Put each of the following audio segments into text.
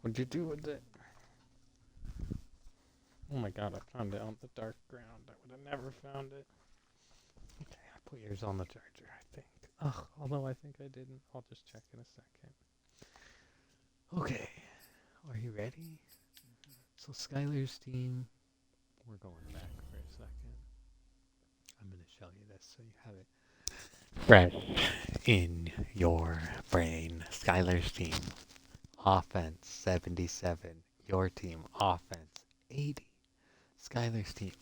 What'd you do with it? Oh my god, I found it on the dark ground. I would have never found it. Okay, I put yours on the charger, I think. Ugh, although I think I didn't. I'll just check in a second. Okay, are you ready? So Skyler's team, we're going back for a second. I'm going to show you this so you have it fresh in your brain. Skyler's team, offense 77. Your team, offense 80. Skyler's team,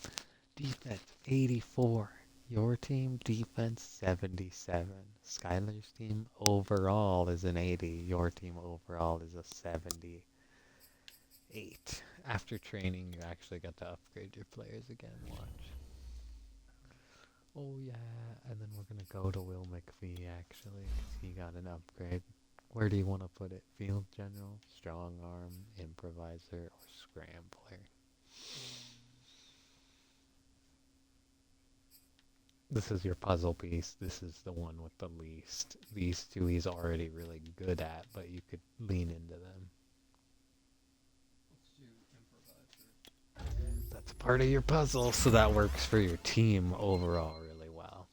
defense 84. Your team, defense 77. Skyler's team overall is an 80. Your team overall is a 78. After training, you actually got to upgrade your players again. Watch. Oh yeah, and then we're gonna go to Will McPhee actually, 'cause he got an upgrade. Where do you want to put it? Field general, strong arm, improviser, or scrambler? This is your puzzle piece. This is the one with the least. These two he's already really good at, but you could lean into them. That's part of your puzzle, so that works for your team overall really well.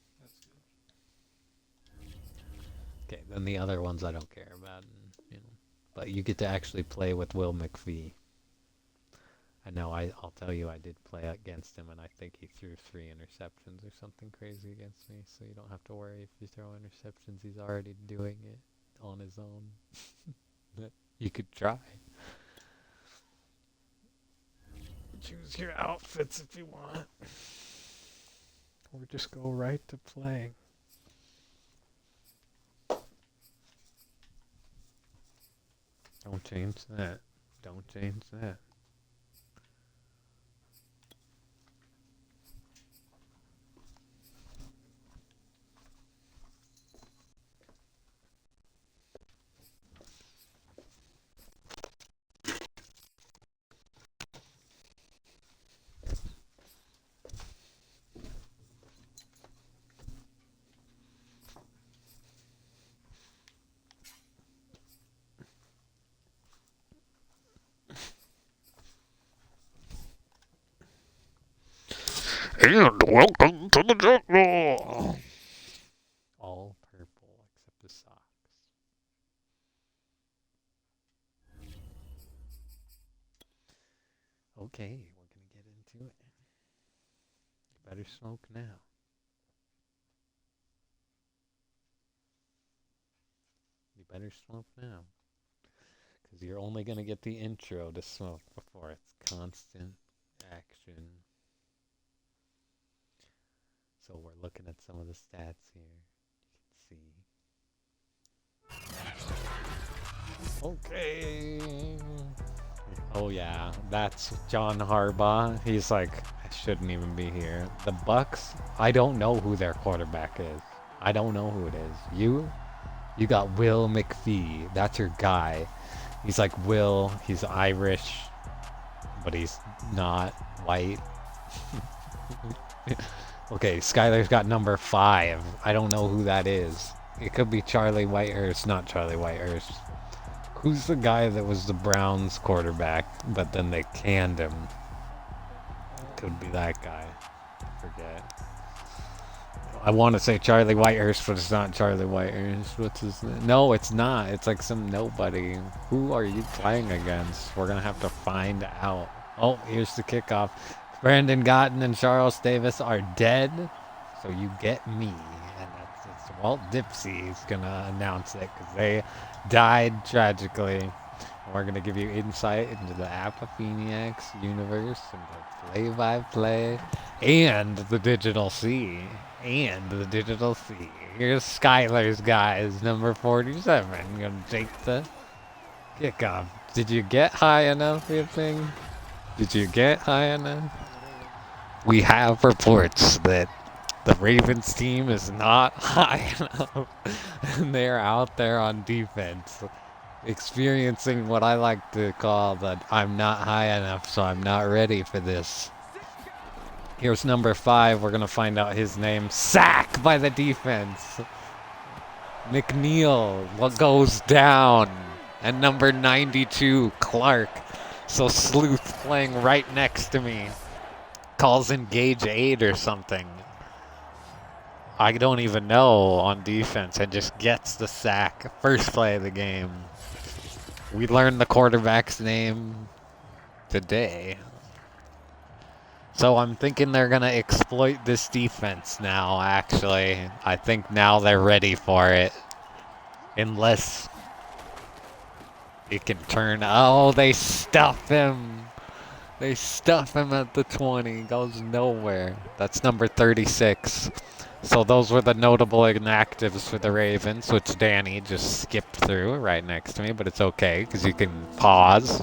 Okay, then the other ones I don't care about, but you get to actually play with Will McPhee. I know, I'll tell you, I did play against him, and I think he threw 3 interceptions or something crazy against me, so you don't have to worry if you throw interceptions. He's already doing it on his own. You could try. Choose your outfits if you want. Or just go right to playing. Don't change that. Don't change that. And welcome to the jungle! All purple except the socks. Okay, we're gonna get into it. You better smoke now. You better smoke now. Because you're only gonna get the intro to smoke before it's constant action. So we're looking at some of the stats here. You can see. Okay. Oh yeah, that's John Harbaugh. He's like, I shouldn't even be here. The Bucs, I don't know who their quarterback is. I don't know who it is. You got Will McPhee. That's your guy. He's like Will. He's Irish, but he's not white. Okay, Skyler's got number 5. I don't know who that is. It could be Charlie Whitehurst, not Charlie Whitehurst. Who's the guy that was the Browns quarterback, but then they canned him? Could be that guy. I forget. I want to say Charlie Whitehurst, but it's not Charlie Whitehurst. What's his name? No, it's not. It's like some nobody. Who are you playing against? We're going to have to find out. Oh, here's the kickoff. Brandon Gotten and Charles Davis are dead, so you get me. And it's Walt Dipsey is going to announce it because they died tragically. And we're going to give you insight into the Apophyniacs universe and the play-by-play and the digital C. Here's Skyler's guys, number 47. Going to take the kickoff. Did you get high enough, you think? Did you get high enough? We have reports that the Ravens team is not high enough. And they're out there on defense, experiencing what I like to call the I'm not high enough, so I'm not ready for this. Here's number 5. We're going to find out his name. Sack by the defense. McNeil. What goes down? and number 92, Clark. So Slueth playing right next to me calls engage 8 or something. I don't even know on defense and just gets the sack. First play of the game. We learned the quarterback's name today. So I'm thinking they're going to exploit this defense now, actually. I think now they're ready for it. Unless it can turn... Oh, they stuff him. They stuff him at the 20. Goes nowhere. That's number 36. So those were the notable inactives for the Ravens, which Danny just skipped through right next to me, but it's okay because you can pause.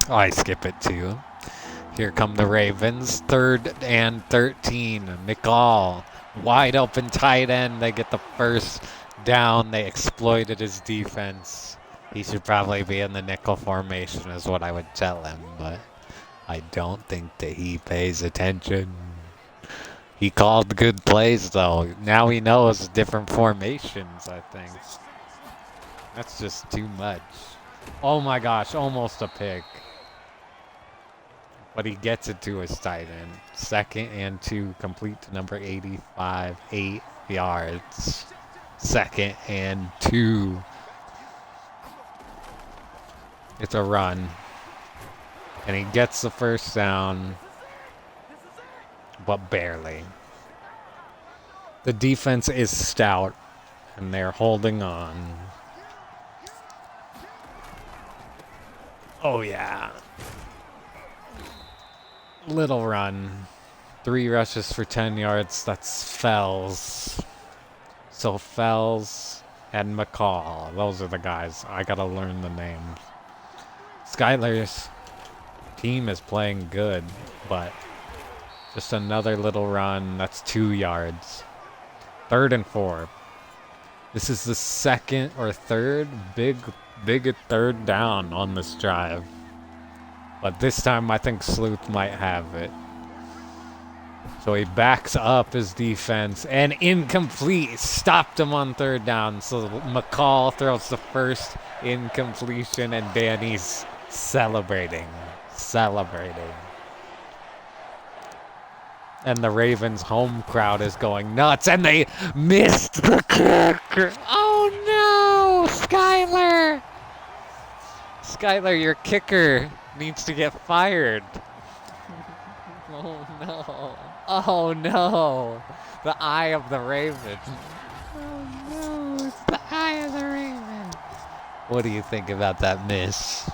I skip it too. Here come the Ravens. 3rd and 13. McCall, wide open tight end. They get the first down. They exploited his defense. He should probably be in the nickel formation is what I would tell him, but I don't think that he pays attention. He called good plays, though. Now he knows different formations, I think. That's just too much. Oh my gosh, almost a pick. But he gets it to his tight end. 2nd and 2, complete to number 85, 8 yards. 2nd and 2. It's a run. And he gets the first down. But barely. The defense is stout, and they're holding on. Oh, yeah. Little run. 3 rushes for 10 yards. That's Fells. So Fells and McCall. Those are the guys. I gotta learn the names. Skyler's team is playing good, but... just another little run. That's 2 yards. 3rd and 4. This is the 2nd or 3rd big 3rd down on this drive. But this time I think Slueth might have it. So he backs up his defense and incomplete. Stopped him on 3rd down. So McCall throws the first incompletion and Danny's celebrating. And the Ravens' home crowd is going nuts, and they missed the kick. Oh no, Skyler! Skyler, your kicker needs to get fired. Oh no! Oh no! The eye of the Raven. Oh no! It's the eye of the Raven. What do you think about that miss?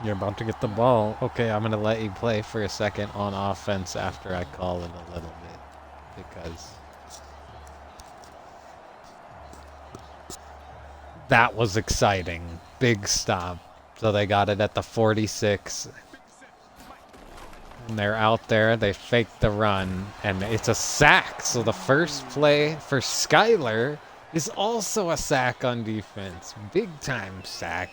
You're about to get the ball. Okay, I'm going to let you play for a second on offense after I call it a little bit. Because that was exciting. Big stop. So they got it at the 46. And they're out there. They fake the run. And it's a sack. So the first play for Skyler is also a sack on defense. Big time sack.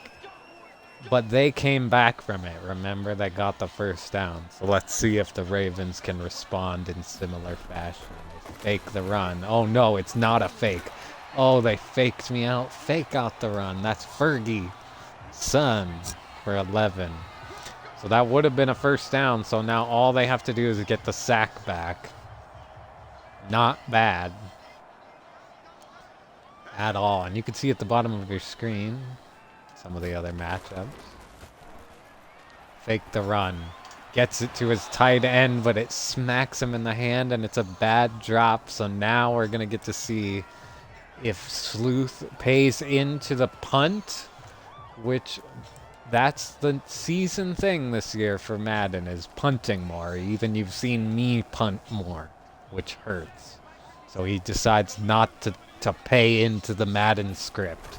But they came back from it. Remember, they got the first down. So let's see if the Ravens can respond in similar fashion. They fake the run. Oh, no, it's not a fake. Oh, they faked me out. Fake out the run. That's Fergie. Son for 11. So that would have been a first down. So now all they have to do is get the sack back. Not bad. At all. And you can see at the bottom of your screen some of the other matchups. Fake the run. Gets it to his tight end, but it smacks him in the hand, and it's a bad drop. So now we're going to get to see if Slueth pays into the punt, which that's the season thing this year for Madden, is punting more. Even you've seen me punt more, which hurts. So he decides not to pay into the Madden script.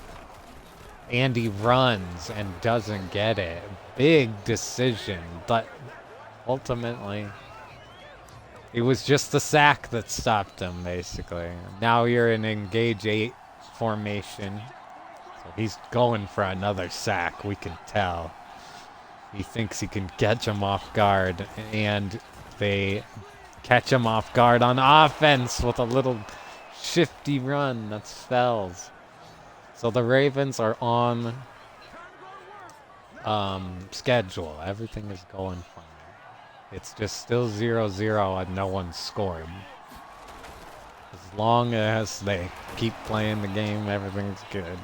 And he runs and doesn't get it. Big decision, but ultimately it was just the sack that stopped him, basically. Now you're in engage 8 formation. So he's going for another sack, we can tell. He thinks he can catch him off guard, and they catch him off guard on offense with a little shifty run. That spells. So the Ravens are on schedule. Everything is going fine. It's just still 0-0 and no one's scored. As long as they keep playing the game, everything's good.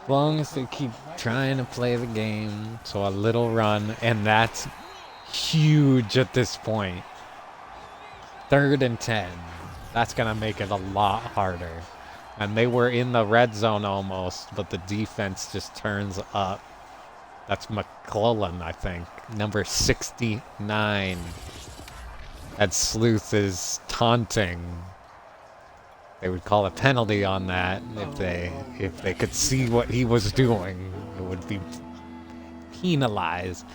As long as they keep trying to play the game, so a little run, and that's huge at this point. 3rd and 10. That's going to make it a lot harder. And they were in the red zone almost, but the defense just turns up. That's McClellan, I think. Number 69. That Slueth is taunting. They would call a penalty on that if they could see what he was doing. It would be penalized.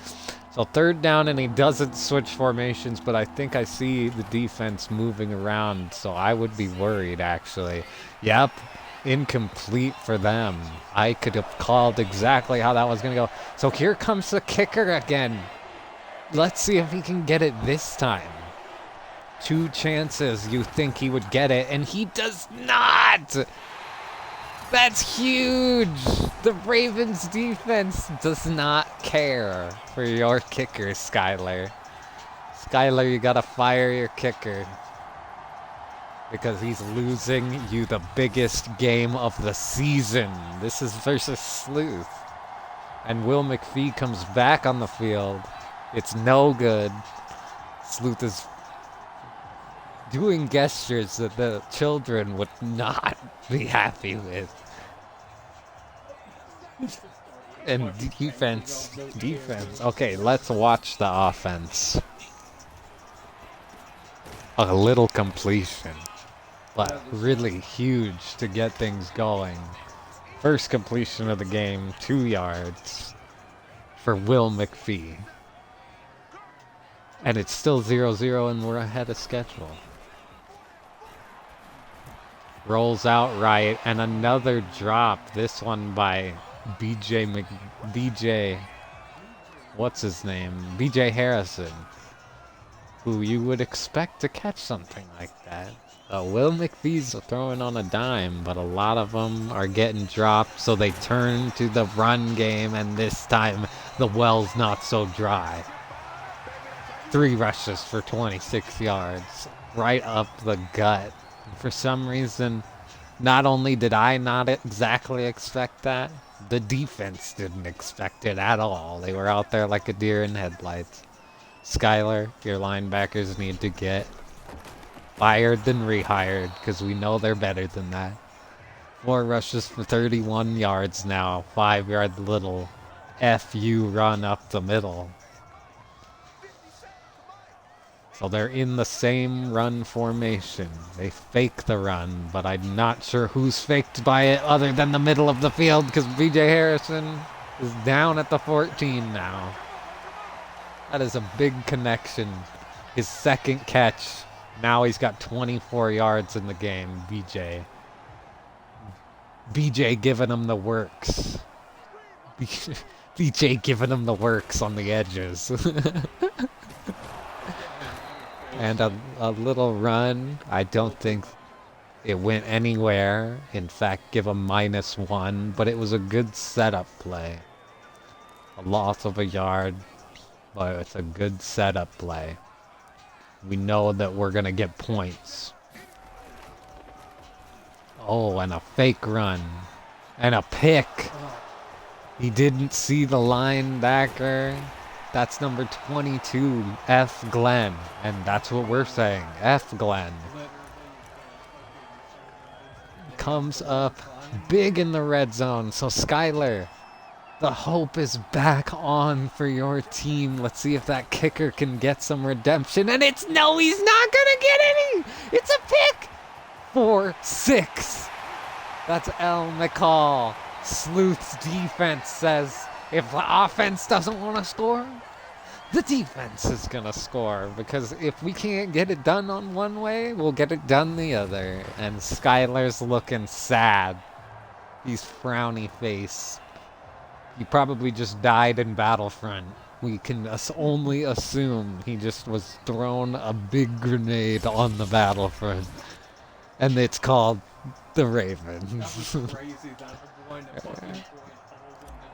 So 3rd down, and he doesn't switch formations, but I think I see the defense moving around, so I would be worried, actually. Yep, incomplete for them. I could have called exactly how that was going to go. So here comes the kicker again. Let's see if he can get it this time. 2 chances, you think he would get it, and he does not! That's huge! The Ravens defense does not care for your kicker, Skyler. Skyler, you gotta fire your kicker. Because he's losing you the biggest game of the season. This is versus Slueth. And Will McPhee comes back on the field. It's no good. Slueth is doing gestures that the children would not be happy with. And defense. Okay, let's watch the offense. A little completion, but really huge to get things going. First completion of the game, 2 yards for Will McPhee. And it's still 0-0 and we're ahead of schedule. Rolls out right, and another drop. This one by what's his name? BJ Harrison, who you would expect to catch something like that. Will McPhee's throwing on a dime, but a lot of them are getting dropped, so they turn to the run game, and this time the well's not so dry. 3 rushes for 26 yards, right up the gut. For some reason, not only did I not exactly expect that, the defense didn't expect it at all. They were out there like a deer in headlights. Skyler, your linebackers need to get fired than rehired, because we know they're better than that. 4 rushes for 31 yards now. 5-yard little FU run up the middle. So they're in the same run formation. They fake the run, but I'm not sure who's faked by it other than the middle of the field, because BJ Harrison is down at the 14 now. That is a big connection. His 2nd catch. Now he's got 24 yards in the game, BJ. BJ giving him the works. BJ giving him the works on the edges. And a little run. I don't think it went anywhere. In fact, give him -1, but it was a good setup play. A loss of a yard, but it's a good setup play. We know that we're going to get points. Oh, and a fake run. And a pick. He didn't see the linebacker. That's number 22, F. Glenn. And that's what we're saying, F. Glenn. Comes up big in the red zone. So Skyler, the hope is back on for your team. Let's see if that kicker can get some redemption. And he's not going to get any. It's a pick. 4-6. That's L. McCall. Slueth's defense says, if the offense doesn't want to score, the defense is going to score. Because if we can't get it done on one way, we'll get it done the other. And Skyler's looking sad. He's frowny face. He probably just died in Battlefront. We can only assume he just was thrown a big grenade on the Battlefront. And it's called the Ravens.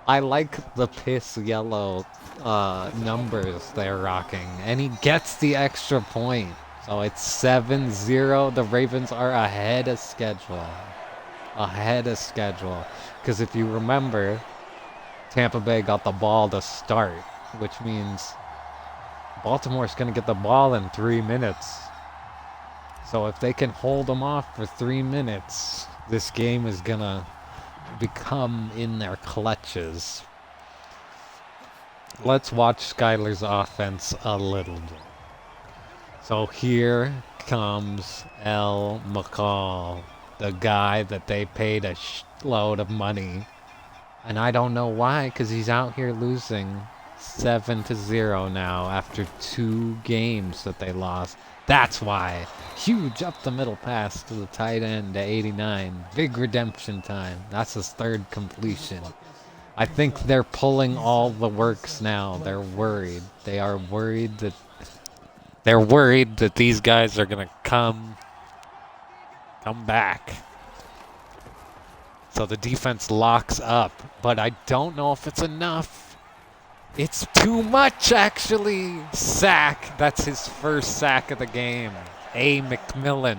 I like the piss yellow numbers they're rocking. And he gets the extra point. So it's 7-0. The Ravens are ahead of schedule. Ahead of schedule. Because if you remember, Tampa Bay got the ball to start, which means Baltimore's going to get the ball in 3 minutes. So if they can hold them off for 3 minutes, this game is going to become in their clutches. Let's watch Skyler's offense a little bit. So here comes L. McCall, the guy that they paid a load of money. And I don't know why, because he's out here losing 7-0 now after 2 games that they lost. That's why. Huge up the middle pass to the tight end to 89. Big redemption time. That's his 3rd completion. I think they're pulling all the works now. They're worried. They are worried that these guys are gonna come back. So the defense locks up, but I don't know if it's enough. It's too much, actually. Sack. That's his first sack of the game. A. McMillan.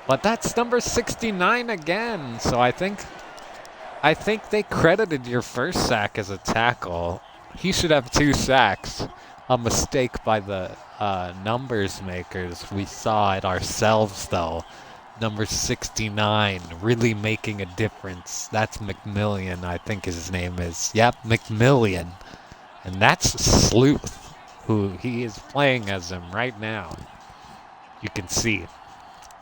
But that's number 69 again. So I think they credited your first sack as a tackle. He should have 2 sacks. A mistake by the numbers makers. We saw it ourselves, though. Number 69, really making a difference. That's McMillian, I think his name is. Yep, McMillian. And that's Slueth, who he is playing as him right now. You can see.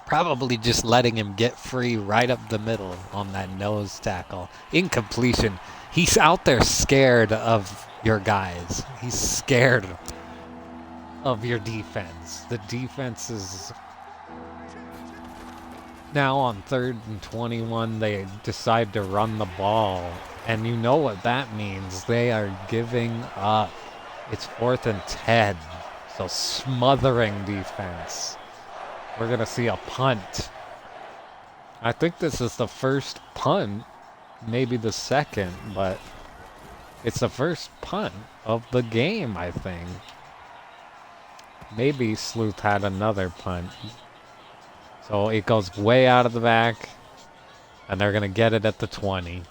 Probably just letting him get free right up the middle on that nose tackle. Incompletion. He's out there scared of your guys. He's scared of your defense. The defense is... Now on 3rd and 21, they decide to run the ball. And you know what that means. They are giving up. It's 4th and 10. So smothering defense. We're going to see a punt. I think this is the first punt. Maybe the second, but it's the first punt of the game, I think. Maybe Slueth had another punt. So it goes way out of the back, and they're going to get it at the 20.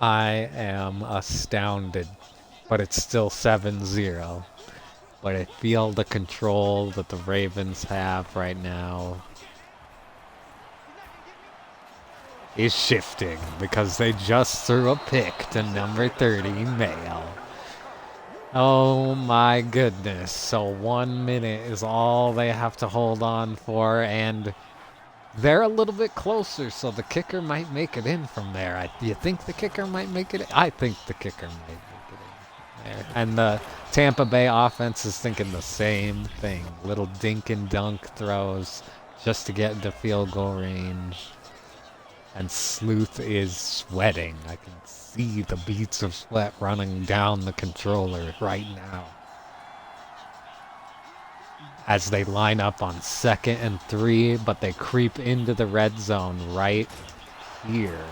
I am astounded, but it's still 7-0. But I feel the control that the Ravens have right now is shifting because they just threw a pick to number 30, Mayo. Oh my goodness. So 1 minute is all they have to hold on for, and they're a little bit closer, so the kicker might make it in from there. Do you think the kicker might make it in? I think the kicker might make it in there. And the Tampa Bay offense is thinking the same thing. Little dink and dunk throws just to get into field goal range. And Slueth is sweating. I can see the beads of sweat running down the controller right now. As they line up on 2nd and 3, but they creep into the red zone right here.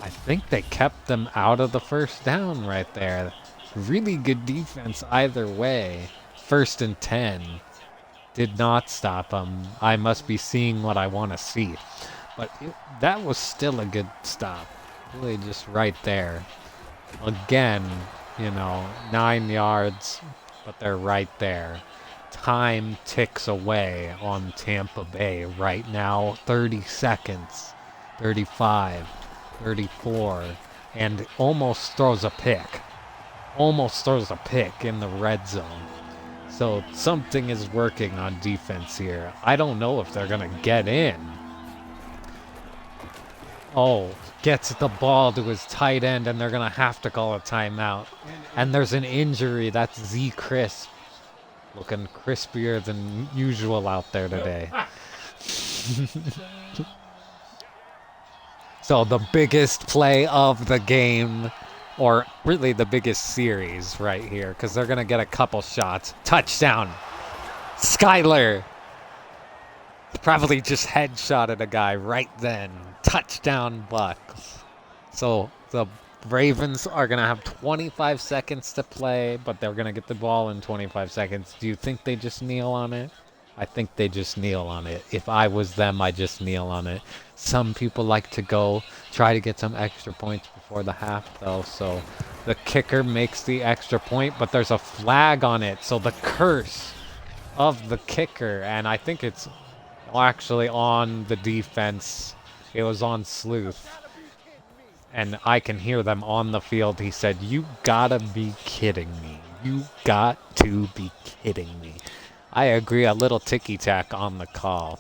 I think they kept them out of the first down right there. Really good defense either way. 1st and 10. Did not stop them. I must be seeing what I want to see. But that was still a good stop. Really just right there. Again, 9 yards, but they're right there. Time ticks away on Tampa Bay right now. 30 seconds, 35, 34, and almost throws a pick. Almost throws a pick in the red zone. So something is working on defense here. I don't know if they're going to get in. Oh, gets the ball to his tight end, and they're going to have to call a timeout. And there's an injury. That's Z. Crisp. Looking crispier than usual out there today. So the biggest play of the game, or really the biggest series right here, because they're going to get a couple shots. Touchdown. Skyler. Probably just headshotted a guy right then. Touchdown Bucs. So the Ravens are going to have 25 seconds to play, but they're going to get the ball in 25 seconds. Do you think they just kneel on it? I think they just kneel on it. If I was them, I just kneel on it. Some people like to go try to get some extra points before the half, though. So the kicker makes the extra point, but there's a flag on it. So the curse of the kicker, and I think it's actually on the defense. It was on Slueth. And I can hear them on the field. He said, "You gotta be kidding me. You got to be kidding me." I agree, a little ticky-tack on the call.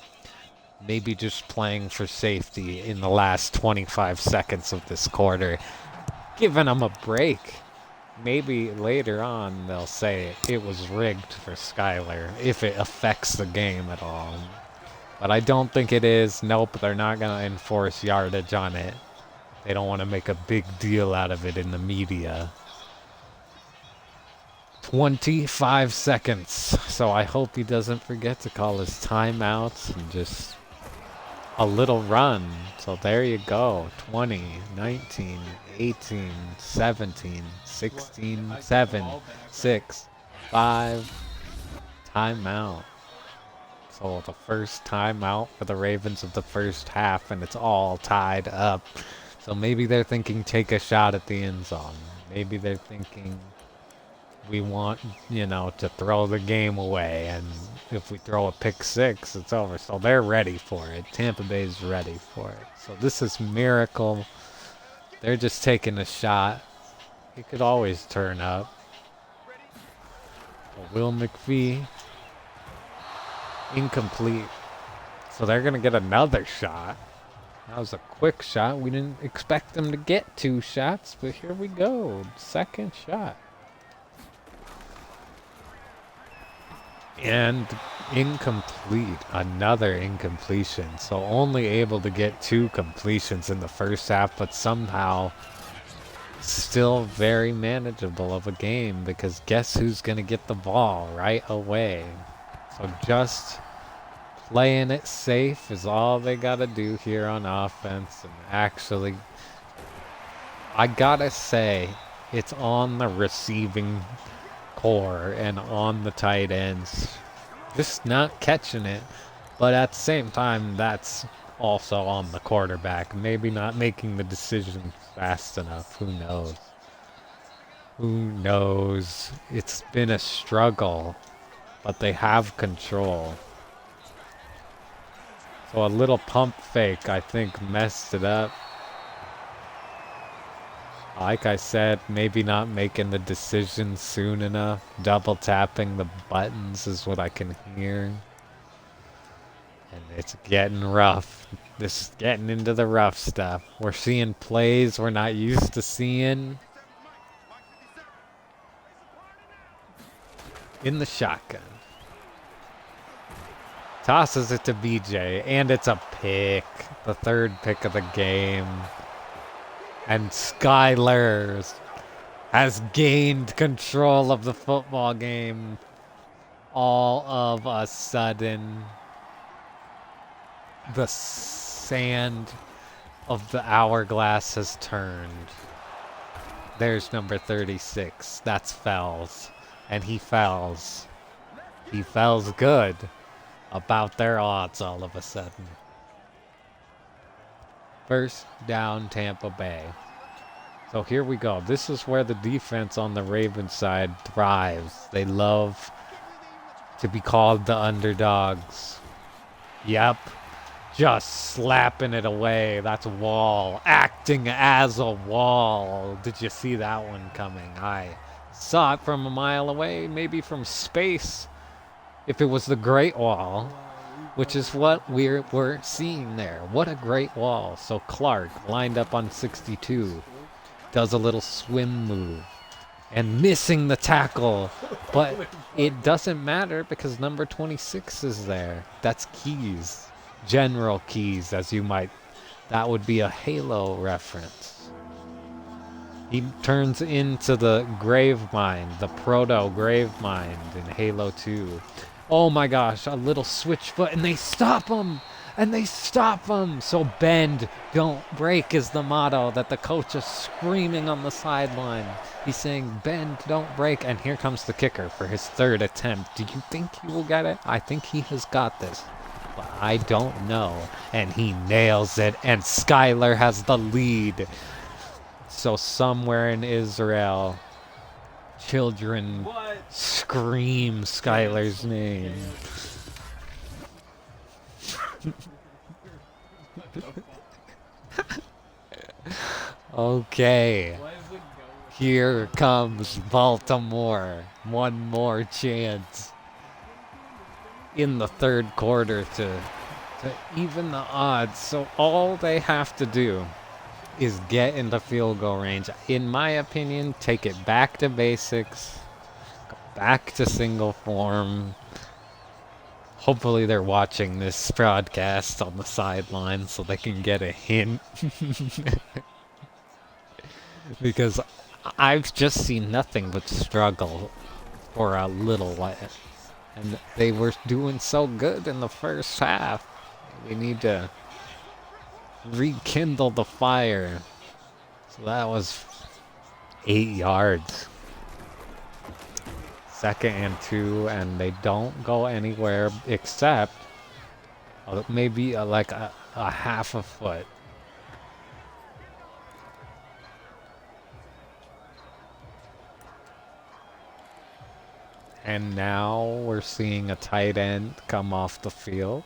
Maybe just playing for safety in the last 25 seconds of this quarter. Giving them a break. Maybe later on they'll say it was rigged for Skyler, if it affects the game at all. But I don't think it is. Nope, they're not going to enforce yardage on it. They don't want to make a big deal out of it in the media. 25 seconds. So I hope he doesn't forget to call his timeouts and just a little run. So there you go. 20, 19, 18, 17, 16, 7, 6, 5. Timeout. So the first timeout for the Ravens of the first half, and it's all tied up. So maybe they're thinking take a shot at the end zone. Maybe they're thinking we want, to throw the game away. And if we throw a pick six, it's over. So they're ready for it. Tampa Bay's ready for it. So this is miracle. They're just taking a shot. It could always turn up. Will McPhee. Incomplete. So they're going to get another shot. That was a quick shot. We didn't expect them to get 2 shots, but here we go. Second shot. And incomplete. Another incompletion. So only able to get 2 completions in the first half, but somehow still very manageable of a game, because guess who's going to get the ball right away? So just playing it safe is all they got to do here on offense. And actually, I got to say, it's on the receiving core and on the tight ends. Just not catching it. But at the same time, that's also on the quarterback. Maybe not making the decision fast enough. Who knows? Who knows? It's been a struggle. But they have control. So a little pump fake, I think, messed it up. Like I said, maybe not making the decision soon enough. Double tapping the buttons is what I can hear. And it's getting rough. This is getting into the rough stuff. We're seeing plays we're not used to seeing. In the shotgun. Tosses it to BJ, and it's a pick. The 3rd pick of the game. And Skyler has gained control of the football game. All of a sudden, the sand of the hourglass has turned. There's number 36. That's Fells. And he fells. He fells good. About their odds all of a sudden. First down, Tampa Bay. So here we go. This is where the defense on the Ravens side thrives. They love to be called the underdogs. Yep. Just slapping it away. That's Wall. Acting as a wall. Did you see that one coming? I saw it from a mile away, maybe from space. If it was the Great Wall, which is what we're seeing there. What a great wall. So Clark, lined up on 62, does a little swim move. and missing the tackle. But it doesn't matter because number 26 is there. That's Keys. General Keys, as you might. That would be a Halo reference. He turns into the Gravemind, the proto Gravemind in Halo 2. Oh my gosh, a little switch foot, and they stop him! And they stop him! So bend, don't break is the motto that the coach is screaming on the sideline. He's saying, bend, don't break, and here comes the kicker for his third attempt. Do you think he will get it? I think he has got this. But I don't know. And he nails it, and Skyler has the lead. So somewhere in Israel, children scream Skyler's name. Okay. Here comes Baltimore. One more chance in the third quarter to even the odds. So all they have to do is get into field goal range. In my opinion, take it back to basics, go back to single form. Hopefully they're watching this broadcast on the sideline so they can get a hint. Because I've just seen nothing but struggle for a little while. And they were doing so good in the first half. We need to rekindle the fire. So that was 8 yards. 2nd and 2, and they don't go anywhere except maybe like a half a foot. And now we're seeing a tight end come off the field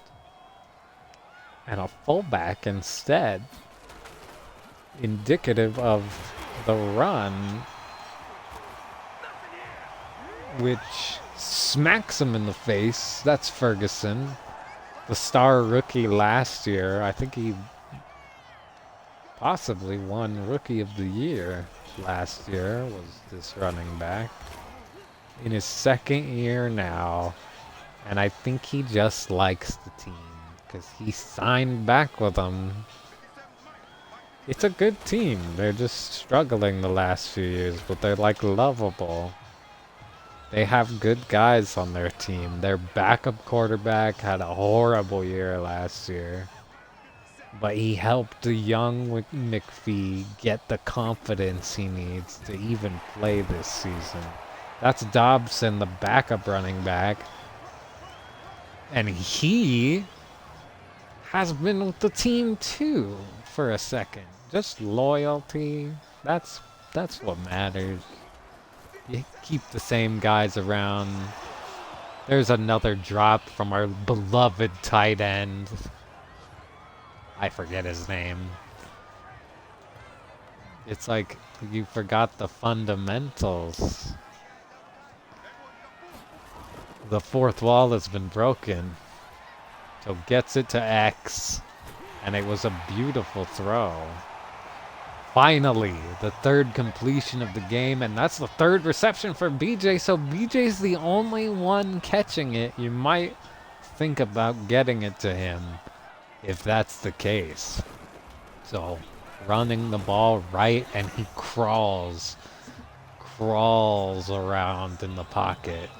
and a fullback instead, indicative of the run, which smacks him in the face. That's Ferguson, the star rookie last year. I think he possibly won Rookie of the Year last year, was this running back. In his 2nd year now, and I think he just likes the team because he signed back with them. It's a good team. They're just struggling the last few years, but they're like lovable. They have good guys on their team. Their backup quarterback had a horrible year last year, but he helped the young McPhee get the confidence he needs to even play this season. That's Dobson, the backup running back. And he has been with the team too for a second. Just loyalty. That's what matters. You keep the same guys around. There's another drop from our beloved tight end. I forget his name. It's like you forgot the fundamentals. The fourth wall has been broken. So gets it to X. And it was a beautiful throw. Finally, the third completion of the game. And that's the third reception for BJ. So BJ's the only one catching it. You might think about getting it to him if that's the case. So running the ball right, and he crawls around in the pocket.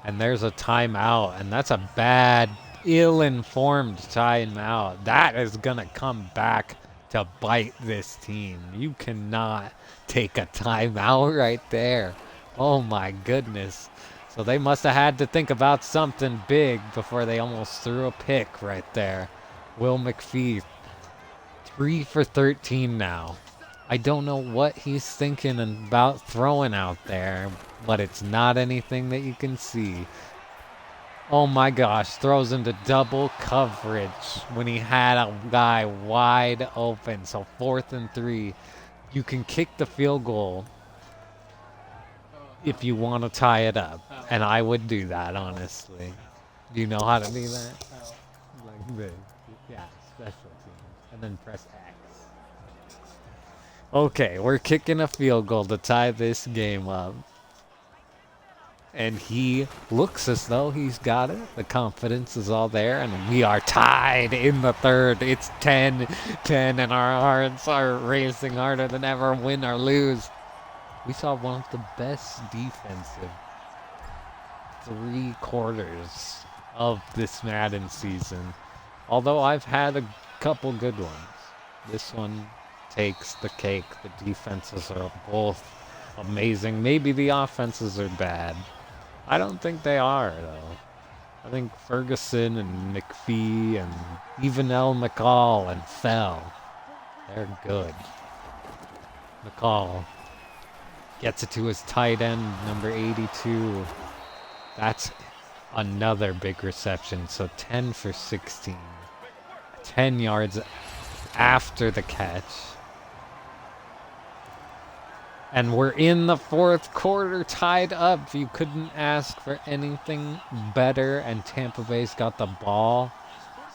And there's a timeout, and that's a bad, ill-informed timeout. That is going to come back to bite this team. You cannot take a timeout right there. Oh my goodness. So they must have had to think about something big before they almost threw a pick right there. Will McPhee, 3 for 13 now. I don't know what he's thinking about throwing out there, but it's not anything that you can see. Oh my gosh, throws into double coverage when he had a guy wide open. So 4th and 3. You can kick the field goal if you want to tie it up. And I would do that, honestly. Do you know how to do that? Like this. Yeah, special teams. And then press X. Okay, we're kicking a field goal to tie this game up. And he looks as though he's got it. The confidence is all there, and we are tied in the third. It's 10-10, and our hearts are racing harder than ever, win or lose. We saw one of the best defensive 3 quarters of this Madden season. Although I've had a couple good ones. This one takes the cake. The defenses are both amazing. Maybe the offenses are bad. I don't think they are, though. I think Ferguson and McPhee and even El McCall and Fell, they're good. McCall gets it to his tight end, number 82. That's another big reception, so 10 for 16. 10 yards after the catch. And we're in the fourth quarter, tied up. You couldn't ask for anything better, and Tampa Bay's got the ball.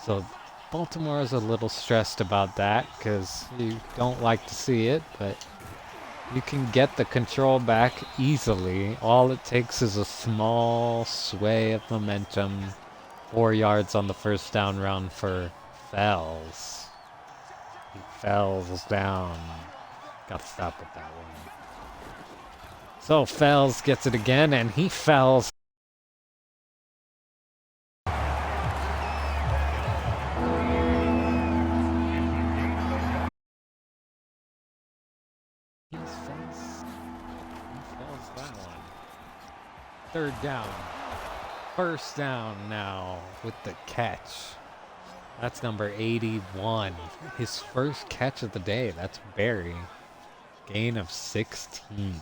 So Baltimore is a little stressed about that because you don't like to see it, but you can get the control back easily. All it takes is a small sway of momentum. 4 yards on the first down run for Fells. He fells down. Got to stop with that one. So Fells gets it again, and he fells. He fells that one. Third down. First down now with the catch. That's number 81. His first catch of the day. That's Barry. Gain of 16.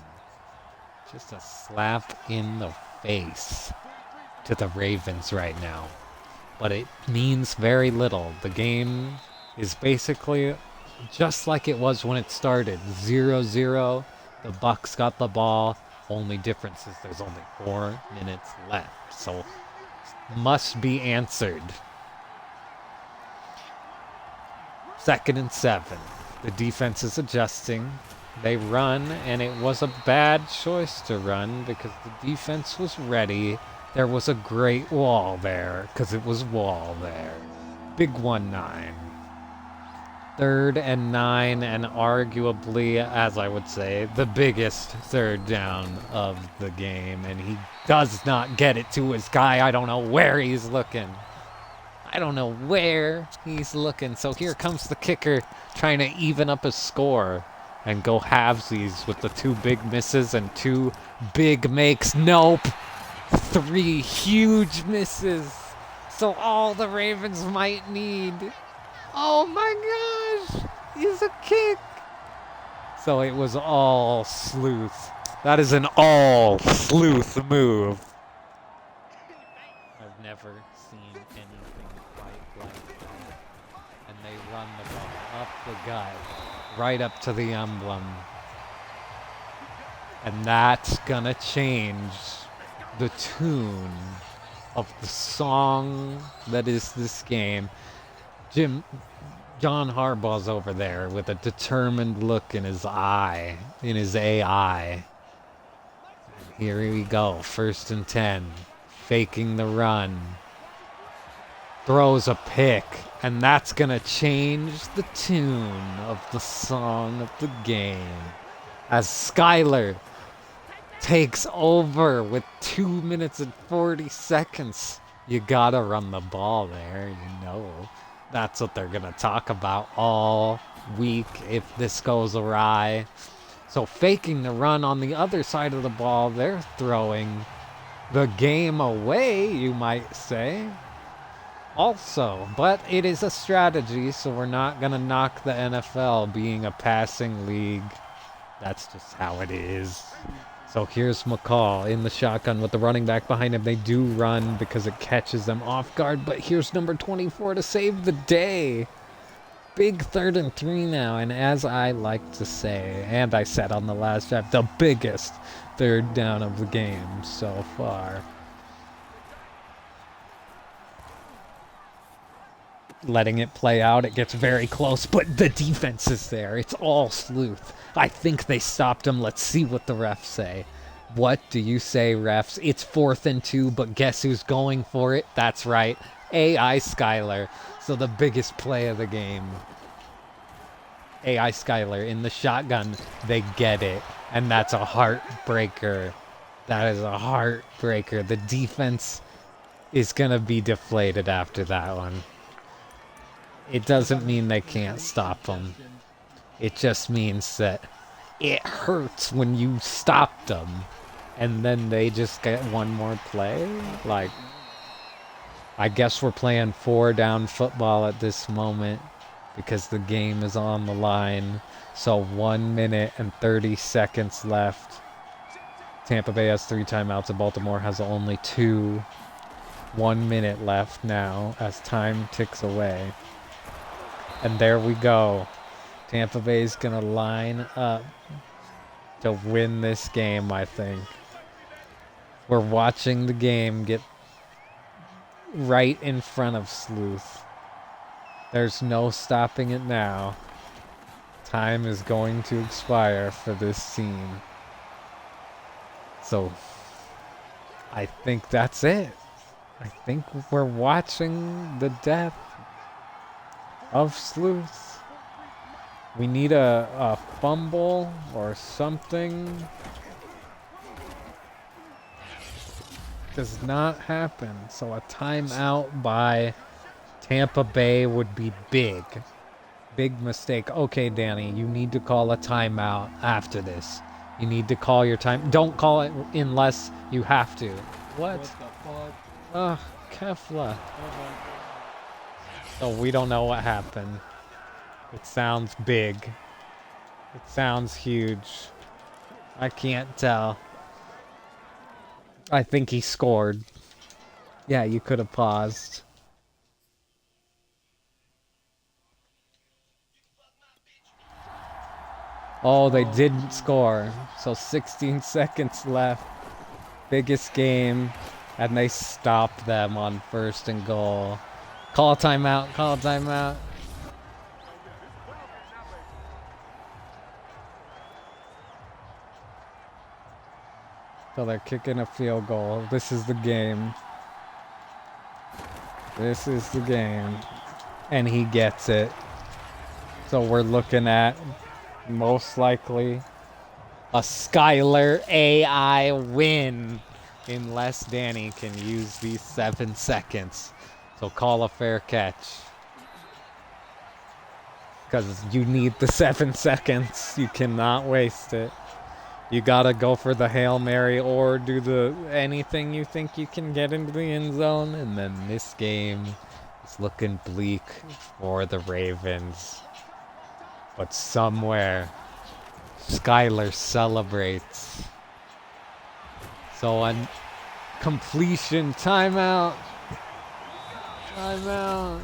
Just a slap in the face to the Ravens right now. But it means very little. The game is basically just like it was when it started. 0-0. The Bucs got the ball. Only difference is there's only 4 minutes left. So must be answered. 2nd and 7. The defense is adjusting. They run, and it was a bad choice to run because the defense was ready. There was a great wall there because it was wall there. Big 1-9. 3rd and 9, and arguably, as I would say, the biggest third down of the game. And he does not get it to his guy. I don't know where he's looking. So here comes the kicker trying to even up his score and go halvesies with the 2 big misses and 2 big makes. Nope. 3 huge misses. So all the Ravens might need. Oh my gosh. Is a kick. So it was all Slueth. That is an all Slueth move. I've never seen anything quite like that. And they run the ball up the gut, right up to the emblem. And that's gonna change the tune of the song that is this game. John Harbaugh's over there with a determined look in his eye, in his AI. And here we go, 1st and 10. Faking the run. Throws a pick, and that's gonna change the tune of the song of the game. As Skyler takes over with 2 minutes and 40 seconds. You gotta run the ball there, you know. That's what they're gonna talk about all week if this goes awry. So faking the run on the other side of the ball, they're throwing the game away, you might say. Also, but it is a strategy, so we're not gonna knock the NFL being a passing league. That's just how it is. So here's McCall in the shotgun with the running back behind him. They do run because it catches them off guard, but here's number 24 to save the day. Big 3rd and 3 now, and as I like to say, and I said on the last drive, the biggest 3rd down of the game so far. letting it play out. It gets very close, but the defense is there. It's all Slueth. I think they stopped him. Let's see what the refs say. What do you say, refs? It's 4th and 2, but guess who's going for it? That's right, AI Skyler. So the biggest play of the game. AI Skyler in the shotgun. They get it, and that's a heartbreaker. That is a heartbreaker. The defense is going to be deflated after that one. It doesn't mean they can't stop them. It just means that it hurts when you stop them and then they just get one more play. Like, I guess we're playing 4-down football at this moment because the game is on the line. So 1 minute and 30 seconds left. Tampa Bay has 3 timeouts and Baltimore has only 2. 1 minute left now as time ticks away. And there we go. Tampa Bay's going to line up to win this game, I think. We're watching the game get right in front of Slueth. There's no stopping it now. Time is going to expire for this team. So, I think that's it. I think we're watching the death of Slueth. We need a fumble or something. Does not happen. So a timeout by Tampa Bay would be big. Big mistake. Okay, Danny, you need to call a timeout after this. You need to call your time. Don't call it unless you have to. What? Ugh, Kefla. So we don't know what happened. It sounds big. It sounds huge. I can't tell. I think he scored. Yeah, you could have paused. Oh, they didn't score. So 16 seconds left. Biggest game. And they stopped them on 1st and goal. Call a timeout. Call a timeout. So they're kicking a field goal. This is the game. This is the game. And he gets it. So we're looking at, most likely, a Skyler AI win. Unless Danny can use these 7 seconds. So call a fair catch. Because you need the 7 seconds. You cannot waste it. You gotta go for the Hail Mary or do the anything you think you can get into the end zone. And then this game is looking bleak for the Ravens. But somewhere, Skyler celebrates. So on completion, timeout. Timeout.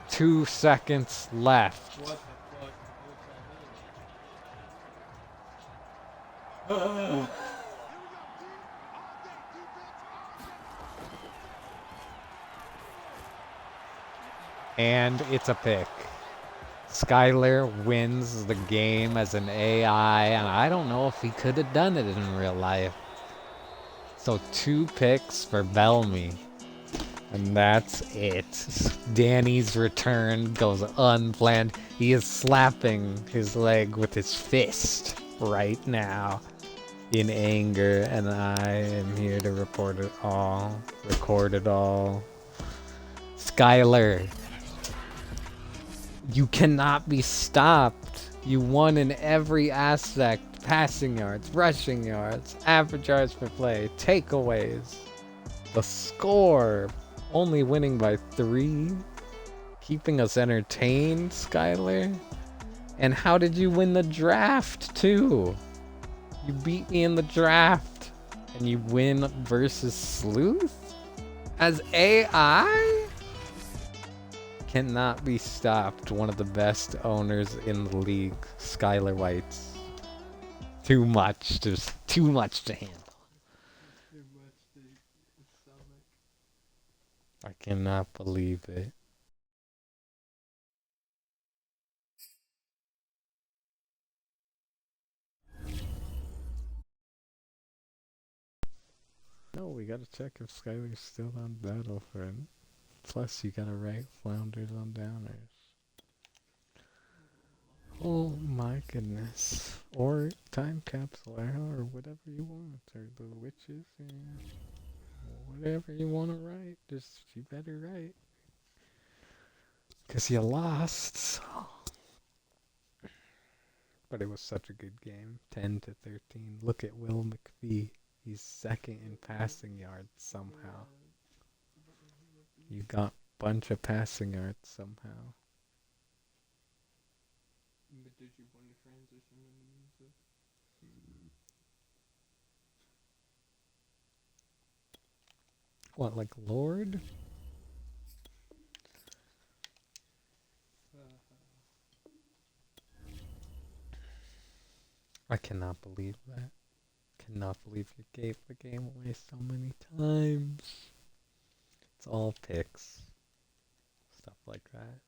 Two seconds left. What the fuck? And it's a pick. Skyler wins the game as an AI, and I don't know if he could have done it in real life. So 2 picks for Bellamy. And that's it. Danny's return goes unplanned. He is slapping his leg with his fist right now in anger, and I am here to report it all, record it all. Skyler, you cannot be stopped. You won in every aspect. Passing yards, rushing yards, average yards per play, takeaways. The score, only winning by 3. Keeping us entertained, Skyler. And how did you win the draft, too? You beat me in the draft. And you win versus Slueth? As AI? Cannot be stopped. One of the best owners in the league, Skyler Whites. Too much. Just too much to handle. Too much. I cannot believe it. No, we gotta check if Skyler's still on Battlefront. Plus, you gotta write flounders on downers. Oh my goodness. Or time capsule or whatever you want. Or the witches. Yeah. Whatever you want to write. Just, you better write. Because you lost. But it was such a good game. 10-13. Look at Will McPhee. He's second in passing yards somehow. You got bunch of passing yards somehow. But did you want to transition into music? What, like Lord? I cannot believe that. Cannot believe you gave the game away so many times. It's all picks. Stuff like that.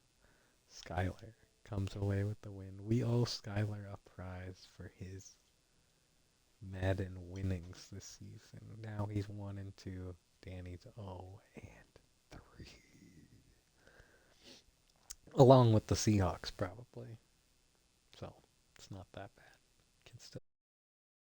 Skyler comes away with the win. We owe Skyler a prize for his Madden winnings this season. Now he's 1-2. Danny's 0-3. Along with the Seahawks, probably. So, it's not that bad. Can still